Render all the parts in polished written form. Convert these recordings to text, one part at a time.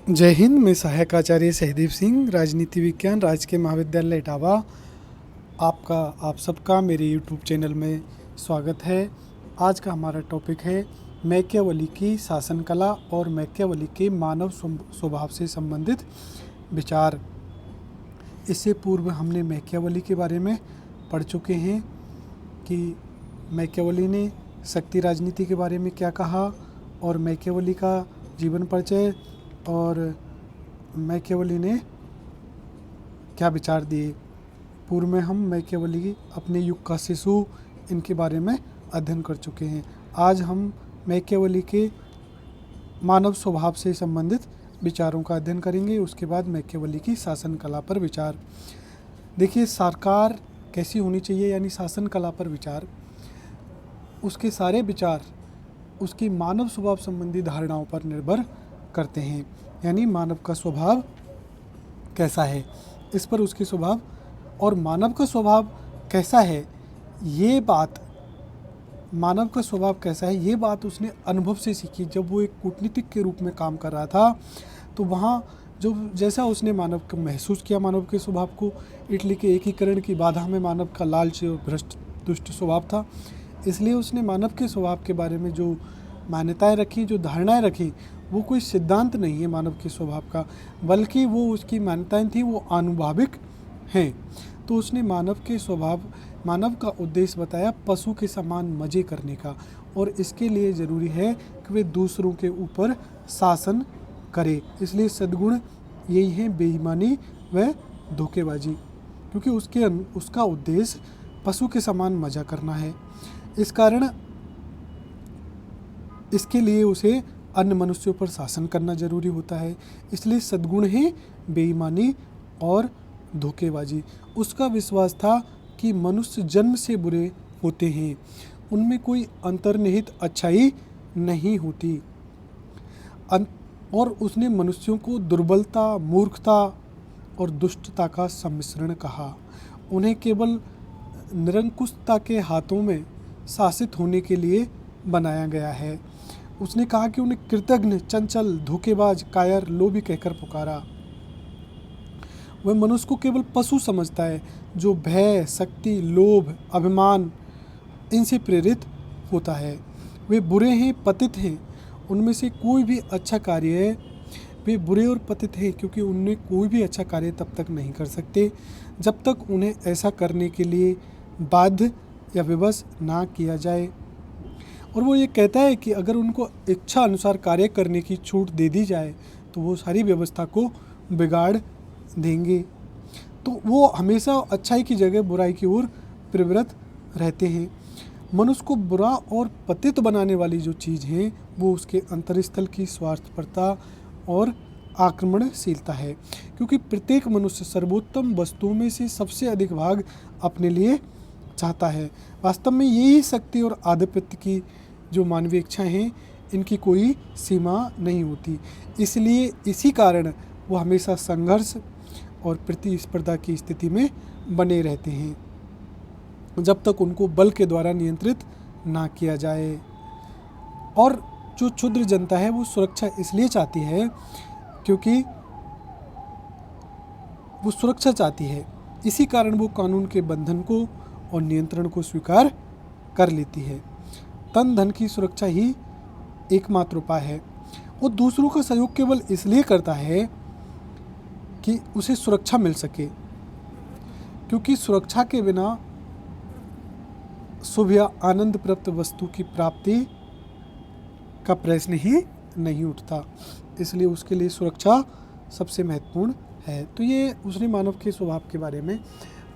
जय हिंद। मैं सहायक आचार्य सहदीप सिंह, राजनीति विज्ञान, राजकीय महाविद्यालय इटावा। आप सबका मेरे यूट्यूब चैनल में स्वागत है। आज का हमारा टॉपिक है मैकियावेली की शासन कला और मैकियावेली के मानव स्वभाव से संबंधित विचार। इससे पूर्व हमने मैकियावेली के बारे में पढ़ चुके हैं कि मैकियावेली ने शक्ति राजनीति के बारे में क्या कहा और मैकियावेली का जीवन परिचय और मैकियावेली ने क्या विचार दिए। पूर्व में हम मैकियावेली अपने युग का शिशु इनके बारे में अध्ययन कर चुके हैं। आज हम मैकियावेली के मानव स्वभाव से संबंधित विचारों का अध्ययन करेंगे। उसके बाद मैकियावेली की शासन कला पर विचार। देखिए, सरकार कैसी होनी चाहिए यानी शासन कला पर विचार, उसके सारे विचार उसकी मानव स्वभाव संबंधी धारणाओं पर निर्भर करते हैं। यानी मानव का स्वभाव कैसा है, इस पर उसके स्वभाव और मानव का स्वभाव कैसा है, मानव का स्वभाव कैसा है ये बात उसने अनुभव से सीखी। जब वो एक कूटनीतिक के रूप में काम कर रहा था तो वहाँ जो जैसा उसने मानव को महसूस किया, मानव के स्वभाव को, इटली के एकीकरण की बाधा में मानव का लालची और भ्रष्ट दुष्ट स्वभाव था। इसलिए उसने मानव के स्वभाव के बारे में जो मान्यताएं रखी, जो धारणाएं रखी, वो कोई सिद्धांत नहीं है मानव के स्वभाव का, बल्कि वो उसकी मान्यताएं थी, वो आनुभाविक हैं। तो उसने मानव का उद्देश्य बताया पशु के समान मज़े करने का, और इसके लिए ज़रूरी है कि वे दूसरों के ऊपर शासन करे। इसलिए सद्गुण यही है, बेईमानी व धोखेबाजी, क्योंकि उसका उद्देश्य पशु के समान मज़ा करना है। इस कारण इसके लिए उसे अन्य मनुष्यों पर शासन करना जरूरी होता है। इसलिए सद्गुण है बेईमानी और धोखेबाजी। उसका विश्वास था कि मनुष्य जन्म से बुरे होते हैं, उनमें कोई अंतर्निहित अच्छाई नहीं होती। और उसने मनुष्यों को दुर्बलता, मूर्खता और दुष्टता का सम्मिश्रण कहा। उन्हें केवल निरंकुशता के हाथों में शासित होने के लिए बनाया गया है। उसने कहा कि उन्हें कृतघ्न, चंचल, धोखेबाज, कायर, लोभी कहकर पुकारा। वह मनुष्य को केवल पशु समझता है जो भय, शक्ति, लोभ, अभिमान इनसे प्रेरित होता है। वे बुरे हैं, पतित हैं, उनमें से कोई भी अच्छा कार्य है। वे बुरे और पतित हैं क्योंकि उनमें कोई भी अच्छा कार्य तब तक नहीं कर सकते जब तक उन्हें ऐसा करने के लिए बाध्य या विवश ना किया जाए। और वो ये कहता है कि अगर उनको इच्छा अनुसार कार्य करने की छूट दे दी जाए तो वो सारी व्यवस्था को बिगाड़ देंगे। तो वो हमेशा अच्छाई की जगह बुराई की ओर प्रवृत्त रहते हैं। मनुष्य को बुरा और पतित बनाने वाली जो चीज़ है वो उसके अंतरस्थल की स्वार्थपरता और आक्रमणशीलता है, क्योंकि प्रत्येक मनुष्य सर्वोत्तम वस्तुओं में से सबसे अधिक भाग अपने लिए चाहता है। वास्तव में यही शक्ति और आधिपत्य की जो मानवीय इच्छाएं हैं, इनकी कोई सीमा नहीं होती। इसलिए इसी कारण वो हमेशा संघर्ष और प्रतिस्पर्धा की स्थिति में बने रहते हैं जब तक उनको बल के द्वारा नियंत्रित ना किया जाए। और जो क्षुद्र जनता है वो सुरक्षा इसलिए चाहती है क्योंकि वो सुरक्षा चाहती है। इसी कारण वो कानून के बंधन को और नियंत्रण को स्वीकार कर लेती है। तन धन की सुरक्षा ही एकमात्र उपाय है। वो दूसरों का सहयोग केवल इसलिए करता है कि उसे सुरक्षा मिल सके, क्योंकि सुरक्षा के बिना शुभ या आनंद प्राप्त वस्तु की प्राप्ति का प्रश्न ही नहीं उठता। इसलिए उसके लिए सुरक्षा सबसे महत्वपूर्ण है। तो ये उसने मानव के स्वभाव के बारे में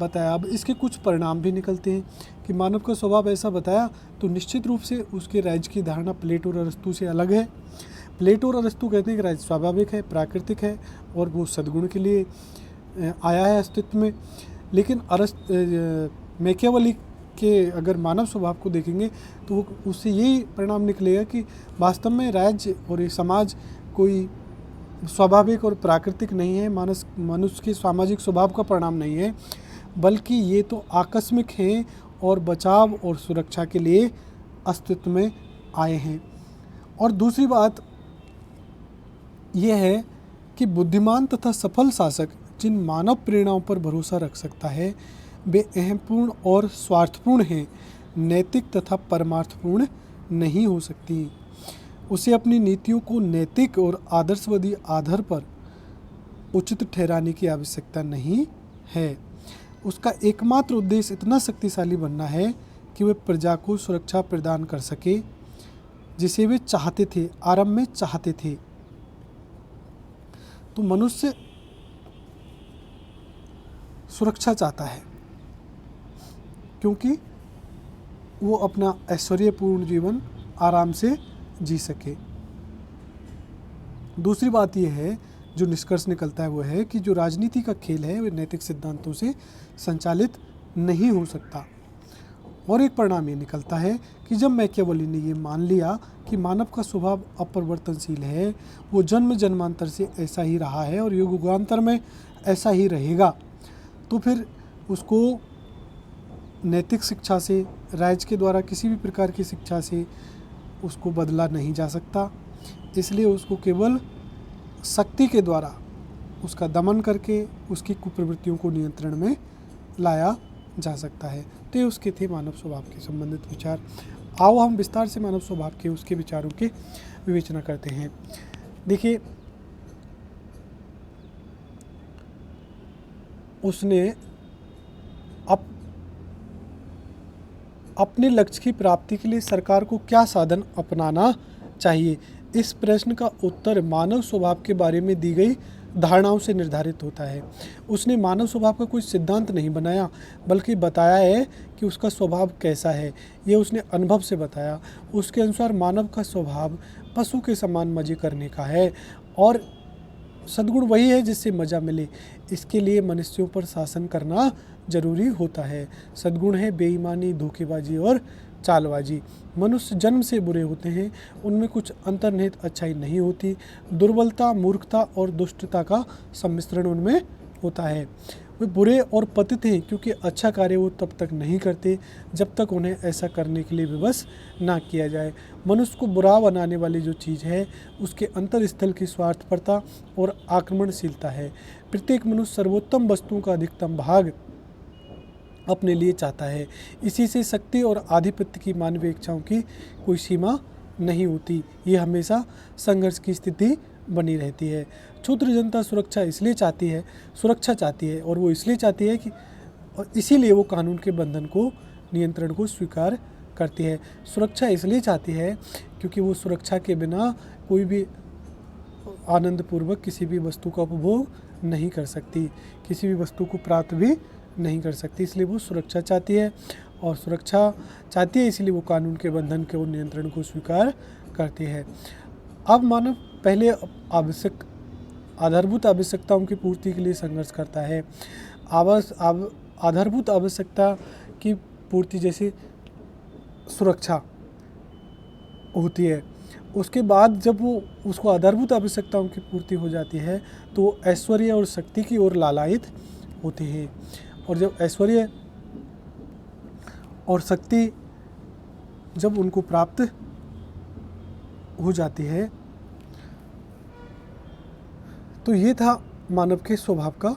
बताया। अब इसके कुछ परिणाम भी निकलते हैं कि मानव का स्वभाव ऐसा बताया तो निश्चित रूप से उसके राज्य की धारणा प्लेटो और अरस्तू से अलग है। प्लेटो और अरस्तू कहते हैं कि राज्य स्वाभाविक है, प्राकृतिक है और वो सद्गुण के लिए आया है अस्तित्व में। लेकिन मैकियावेली के अगर मानव स्वभाव को देखेंगे तो वो उससे यही परिणाम निकलेगा कि वास्तव में राज्य और ये समाज कोई स्वाभाविक और प्राकृतिक नहीं है, मनुष्य के सामाजिक स्वभाव का परिणाम नहीं है, बल्कि ये तो आकस्मिक हैं और बचाव और सुरक्षा के लिए अस्तित्व में आए हैं। और दूसरी बात यह है कि बुद्धिमान तथा सफल शासक जिन मानव प्रेरणाओं पर भरोसा रख सकता है वे अहंपूर्ण और स्वार्थपूर्ण हैं, नैतिक तथा परमार्थपूर्ण नहीं हो सकती। उसे अपनी नीतियों को नैतिक और आदर्शवादी आधार पर उचित ठहराने की आवश्यकता नहीं है। उसका एकमात्र उद्देश्य इतना शक्तिशाली बनना है कि वे प्रजा को सुरक्षा प्रदान कर सके जिसे वे चाहते थे, आरंभ में चाहते थे। तो मनुष्य सुरक्षा चाहता है क्योंकि वो अपना ऐश्वर्यपूर्ण जीवन आराम से जी सके। दूसरी बात यह है जो निष्कर्ष निकलता है वो है कि जो राजनीति का खेल है वह नैतिक सिद्धांतों से संचालित नहीं हो सकता। और एक परिणाम ये निकलता है कि जब मैकियावेली ने ये मान लिया कि मानव का स्वभाव अपरिवर्तनशील है, वो जन्म जन्मांतर से ऐसा ही रहा है और युग युगांतर में ऐसा ही रहेगा, तो फिर उसको नैतिक शिक्षा से, राज्य के द्वारा किसी भी प्रकार की शिक्षा से उसको बदला नहीं जा सकता। इसलिए उसको केवल शक्ति के द्वारा उसका दमन करके उसकी कुप्रवृत्तियों को नियंत्रण में लाया जा सकता है। तो ये उसके थे मानव स्वभाव के संबंधित विचार। आओ हम विस्तार से मानव स्वभाव के उसके विचारों के विवेचना करते हैं। देखिए, उसने अपने लक्ष्य की प्राप्ति के लिए सरकार को क्या साधन अपनाना चाहिए, इस प्रश्न का उत्तर मानव स्वभाव के बारे में दी गई धारणाओं से निर्धारित होता है। उसने मानव स्वभाव का कोई सिद्धांत नहीं बनाया, बल्कि बताया है कि उसका स्वभाव कैसा है। यह उसने अनुभव से बताया। उसके अनुसार मानव का स्वभाव पशु के समान मजे करने का है और सद्गुण वही है जिससे मज़ा मिले। इसके लिए मनुष्यों पर शासन करना जरूरी होता है। सद्गुण है बेईमानी, धोखेबाजी और चालबाजी। मनुष्य जन्म से बुरे होते हैं, उनमें कुछ अंतर्निहित अच्छाई नहीं होती। दुर्बलता, मूर्खता और दुष्टता का सम्मिश्रण उनमें होता है। वे बुरे और पतित हैं क्योंकि अच्छा कार्य वो तब तक नहीं करते जब तक उन्हें ऐसा करने के लिए विवश ना किया जाए। मनुष्य को बुरा बनाने वाली जो चीज़ है उसके अंतरस्थल की स्वार्थपरता और आक्रमणशीलता है। प्रत्येक मनुष्य सर्वोत्तम वस्तुओं का अधिकतम भाग अपने लिए चाहता है। इसी से शक्ति और आधिपत्य की मानवीय इच्छाओं की कोई सीमा नहीं होती। ये हमेशा संघर्ष की स्थिति बनी रहती है। क्षुद्र जनता सुरक्षा चाहती है और वो इसलिए चाहती है कि और इसीलिए वो कानून के बंधन को, नियंत्रण को स्वीकार करती है। सुरक्षा इसलिए चाहती है क्योंकि वो सुरक्षा के बिना कोई भी आनंदपूर्वक किसी भी वस्तु का उपभोग नहीं कर सकती, किसी भी वस्तु को प्राप्त भी नहीं कर सकती। इसलिए वो सुरक्षा चाहती है और सुरक्षा चाहती है इसलिए वो कानून के बंधन के और नियंत्रण को स्वीकार करती है। अब मानव पहले आधारभूत आवश्यकताओं की पूर्ति के लिए संघर्ष करता है। आधारभूत आवश्यकता की पूर्ति जैसे सुरक्षा होती है। उसके बाद जब वो उसको आधारभूत आवश्यकताओं की पूर्ति हो जाती है तो वो ऐश्वर्य और शक्ति की ओर लालायित होते हैं। और जब ऐश्वर्य और शक्ति जब उनको प्राप्त हो जाती है तो ये था मानव के स्वभाव का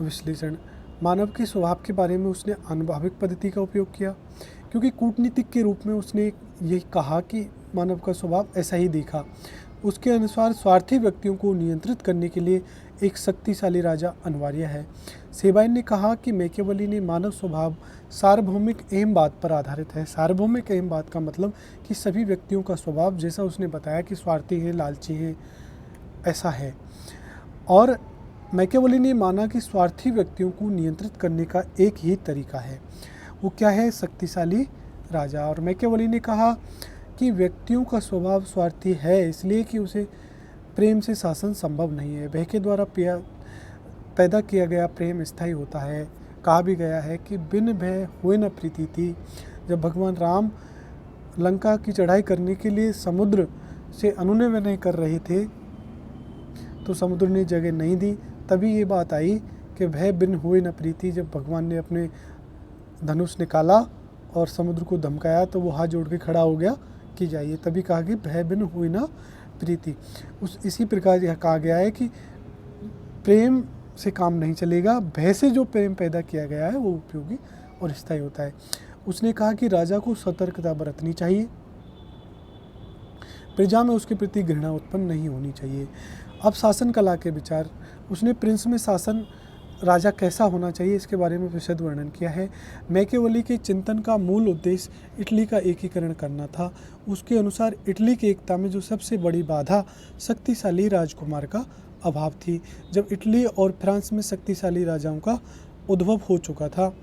विश्लेषण। मानव के स्वभाव के बारे में उसने आनुभविक पद्धति का उपयोग किया क्योंकि कूटनीतिक के रूप में उसने ये कहा कि मानव का स्वभाव ऐसा ही देखा। उसके अनुसार स्वार्थी व्यक्तियों को नियंत्रित करने के लिए एक शक्तिशाली राजा अनिवार्य है। सेबाइन ने कहा कि मैकियावेली ने मानव स्वभाव सार्वभौमिक अहमवाद पर आधारित है। सार्वभौमिक अहमवाद का मतलब कि सभी व्यक्तियों का स्वभाव जैसा उसने बताया कि स्वार्थी है, लालची है, ऐसा है। और मैकियावेली ने माना कि स्वार्थी व्यक्तियों को नियंत्रित करने का एक ही तरीका है, वो क्या है? शक्तिशाली राजा। और मैकियावेली ने कहा कि व्यक्तियों का स्वभाव स्वार्थी है इसलिए कि उसे प्रेम से शासन संभव नहीं है। भय के द्वारा पैदा किया गया प्रेम स्थायी होता है। कहा भी गया है कि बिन भय होए न प्रीति थी। जब भगवान राम लंका की चढ़ाई करने के लिए समुद्र से अनुनय विनय कर रहे थे तो समुद्र ने जगह नहीं दी। तभी ये बात आई कि भय बिन होए न प्रीति। जब भगवान ने अपने धनुष निकाला और समुद्र को धमकाया तो वो हाथ जोड़ के खड़ा हो गया कि जाइए। तभी कहा कि भय बिन होए न प्रीति। इसी प्रकार यह कहा गया है कि प्रेम से काम नहीं चलेगा, भय से जो प्रेम पैदा किया गया है वो उपयोगी और स्थायी होता है। उसने कहा कि राजा को सतर्कता बरतनी चाहिए, प्रजा में उसके प्रति घृणा उत्पन्न नहीं होनी चाहिए। अब शासन कला के विचार। उसने प्रिंस में शासन राजा कैसा होना चाहिए इसके बारे में विशद वर्णन किया है। मैकियावेली के चिंतन का मूल उद्देश्य इटली का एकीकरण करना था। उसके अनुसार इटली की एकता में जो सबसे बड़ी बाधा शक्तिशाली राजकुमार का अभाव थी। जब इटली और फ्रांस में शक्तिशाली राजाओं का उद्भव हो चुका था,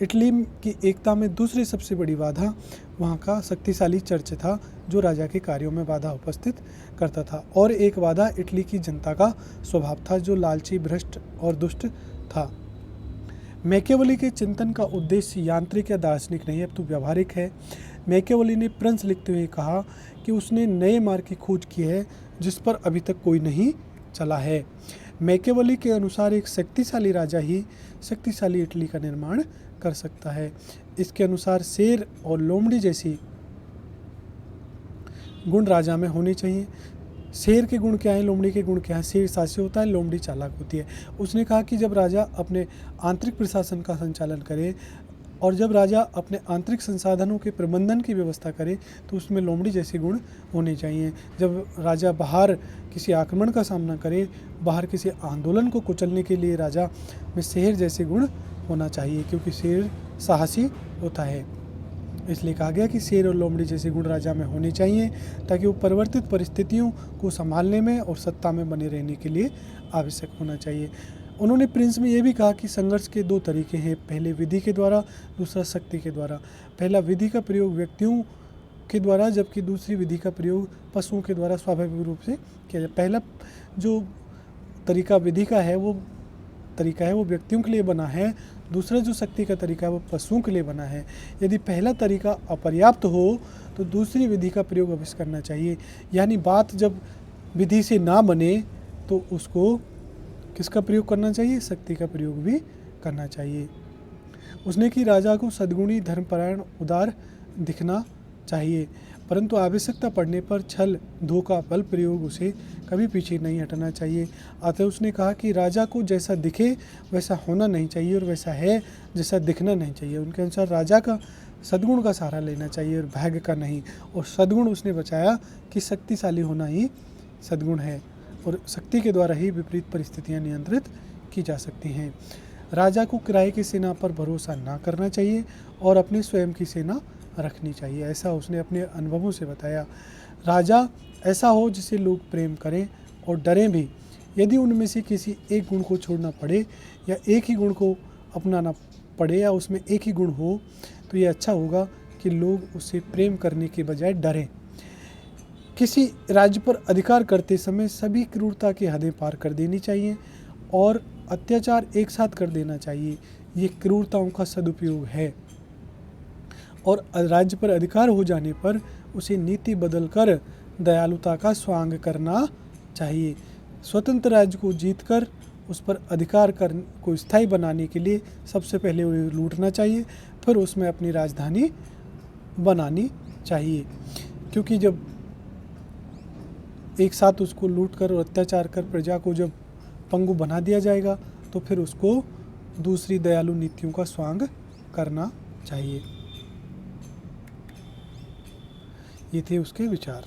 इटली की एकता में दूसरी सबसे बड़ी बाधा वहाँ का शक्तिशाली चर्च था, जो राजा के कार्यों में बाधा उपस्थित करता था। और एक बाधा इटली की जनता का स्वभाव था, जो लालची, भ्रष्ट और दुष्ट था। मैकियावेली के चिंतन का उद्देश्य यांत्रिक या दार्शनिक नहीं है, तो व्यावहारिक है। मैकियावेली ने प्रिंस लिखते हुए कहा कि उसने नए मार्ग की खोज की है जिस पर अभी तक कोई नहीं चला है। मैकियावेली के अनुसार एक शक्तिशाली राजा ही शक्तिशाली इटली का निर्माण कर सकता है। इसके अनुसार शेर और लोमड़ी जैसी गुण राजा में होने चाहिए। शेर के गुण क्या है, लोमड़ी के गुण क्या है? शेर साहसी होता है, लोमड़ी चालाक होती है। उसने कहा कि जब राजा अपने आंतरिक प्रशासन का संचालन करे और जब राजा अपने आंतरिक संसाधनों के प्रबंधन की व्यवस्था करे तो उसमें लोमड़ी जैसे गुण होने चाहिए। जब राजा बाहर किसी आक्रमण का सामना करे, बाहर किसी आंदोलन को कुचलने के लिए राजा में शेर जैसे गुण होना चाहिए, क्योंकि शेर साहसी होता है। इसलिए कहा गया कि शेर और लोमड़ी जैसे गुण राजा में होने चाहिए ताकि वो परिवर्तित परिस्थितियों को संभालने में और सत्ता में बने रहने के लिए आवश्यक होना चाहिए। उन्होंने प्रिंस में ये भी कहा कि संघर्ष के दो तरीके हैं, पहले विधि के द्वारा, दूसरा शक्ति के द्वारा। पहला विधि का प्रयोग व्यक्तियों के द्वारा, जबकि दूसरी विधि का प्रयोग पशुओं के द्वारा स्वाभाविक रूप से किया जाए। पहला जो तरीका विधि का है वो व्यक्तियों के लिए बना है, दूसरा जो शक्ति का तरीका है वो पशुओं के लिए बना है। यदि पहला तरीका अपर्याप्त हो तो दूसरी विधि का प्रयोग अवश्य करना चाहिए। यानी बात जब विधि से ना बने तो उसको किसका प्रयोग करना चाहिए? शक्ति का प्रयोग भी करना चाहिए। उसने कि राजा को सद्गुणी, धर्मपरायण, उदार दिखना चाहिए, परंतु आवश्यकता पड़ने पर छल, धोखा, बल प्रयोग उसे कभी पीछे नहीं हटना चाहिए। अतः उसने कहा कि राजा को जैसा दिखे वैसा होना नहीं चाहिए और वैसा है जैसा दिखना नहीं चाहिए। उनके अनुसार राजा का सद्गुण का सहारा लेना चाहिए और भाग्य का नहीं। और सद्गुण उसने बचाया कि शक्तिशाली होना ही सद्गुण है और शक्ति के द्वारा ही विपरीत परिस्थितियां नियंत्रित की जा सकती हैं। राजा को किराए की सेना पर भरोसा ना करना चाहिए और अपने स्वयं की सेना रखनी चाहिए, ऐसा उसने अपने अनुभवों से बताया। राजा ऐसा हो जिसे लोग प्रेम करें और डरें भी। यदि उनमें से किसी एक गुण को छोड़ना पड़े या एक ही गुण को अपनाना पड़े या उसमें एक ही गुण हो तो ये अच्छा होगा कि लोग उसे प्रेम करने के बजाय डरें। किसी राज्य पर अधिकार करते समय सभी क्रूरता की हदें पार कर देनी चाहिए और अत्याचार एक साथ कर देना चाहिए। ये क्रूरताओं का सदुपयोग है और राज्य पर अधिकार हो जाने पर उसे नीति बदलकर दयालुता का स्वांग करना चाहिए। स्वतंत्र राज्य को जीतकर उस पर अधिकार को स्थायी बनाने के लिए सबसे पहले उन्हें लूटना चाहिए, फिर उसमें अपनी राजधानी बनानी चाहिए, क्योंकि जब एक साथ उसको लूट कर और अत्याचार कर प्रजा को जब पंगु बना दिया जाएगा तो फिर उसको दूसरी दयालु नीतियों का स्वांग करना चाहिए। ये थे उसके विचार।